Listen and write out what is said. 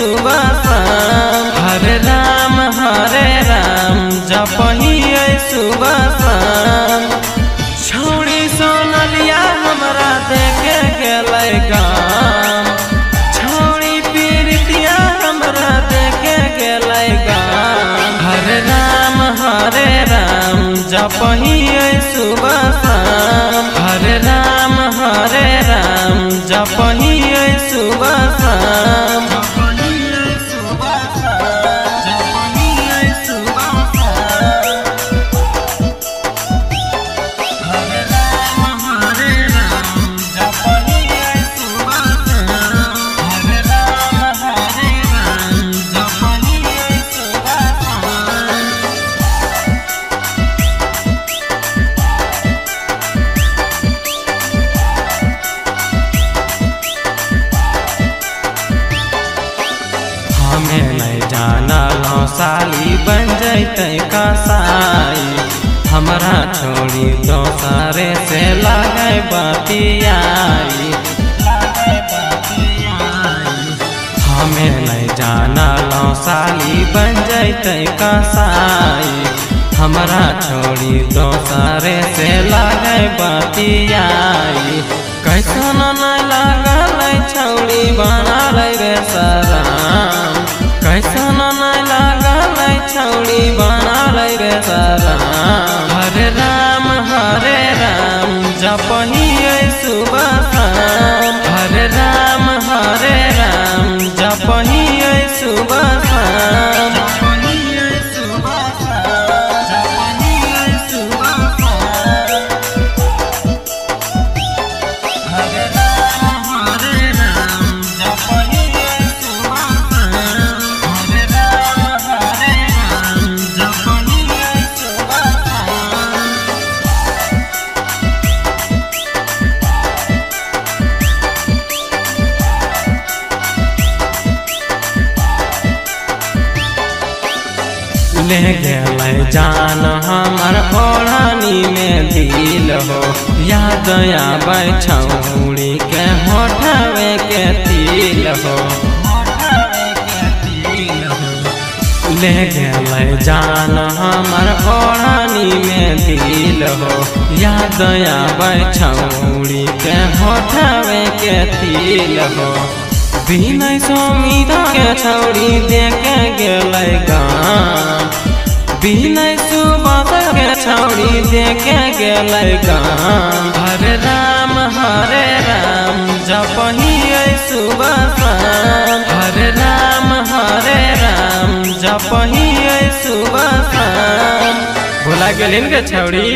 सुबह शाम। हरे राम जपहिए सुबह शाम। छौड़ी सोनलिया हमरा देखे गेलै गाम। छौड़ी पीरितिया हमरा देखे गेलै गाम। हरे राम जपहिए सुबह शाम। हरे राम जपहिए सुबह शाम। हमें नहीं जानल साली बन जैते कसाई। हमरा छोड़ी दोसरे से लगे बतियाई। हमें नहीं जानल साली बन जैते कसाई। हमरा छोड़ी दोसरे से लगे बतियाई। कैसन नहीं लागल छौड़ी बनल बेसराम। कैसन नहीं लागल छौड़ी बनल बेसराम। हरे राम जपहिए सुबह शाम। हरे राम जपहिए सुबह शाम। ले गेलै जान हमर ओढ़नी में दिल हो। याद आबै छौड़ी के होठवे के तिल हो। ले गेलै जान हमर ओढ़नी में दिल हो। याद आबै छौड़ी के होठवे के तिल हो। विनय सुमिता के छौड़ी देखे गेलै गाम। विनय सुमिता के छौड़ी देखे गेलै गाम। हरे राम जपहिए सुबह शाम। हरे राम जपहिए सुबह शाम। भुला गेलिन के छौड़ी।